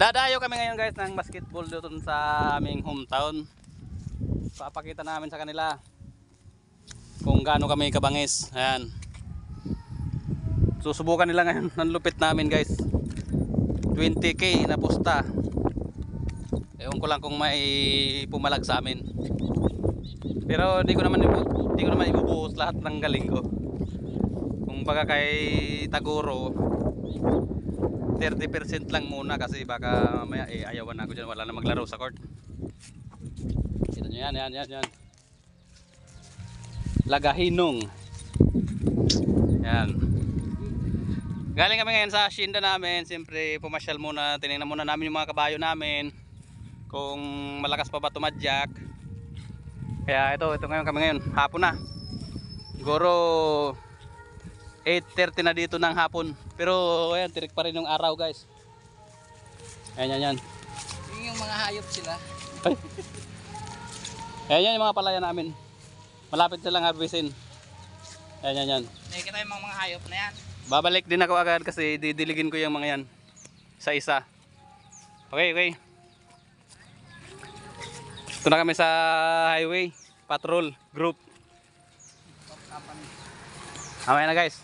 Dadayo kami ngayon guys ng basketball doon sa aming hometown. Papakita namin sa kanila kung gaano kami kabangis. Ayan. Susubukan nila ngayon ng lupit namin guys. 20k na pusta. Ewan ko lang kung may pumalag sa amin. Pero di ko naman ibubuhos lahat ng galing ko. Kung baga kay Taguro 30% lang muna kasi baka maya ayawan ako dyan, wala na maglaro sa court. Kita nyo yan. Lagahinong. Yan. Galing kami ngayon sa hacienda namin. Siyempre pumasyal muna, tinignan muna namin yung mga kabayo namin kung malakas pa ba tumadyak. Kaya ito ngayon kami ngayon, hapon na. Siguro 8:30 na dito ng hapon. Pero ayan, tirik pa rin yung araw guys. Ayan. Yung mga hayop sila. Ay. Ayan yung mga palaya namin. Malapit silang harvestin. Ayan. Nakikita yung mga hayop na yan. Babalik din ako agad kasi didiligin ko yung mga yan. Isa. Okay. Ito na kami sa highway. Patrol group. Mamaya na guys.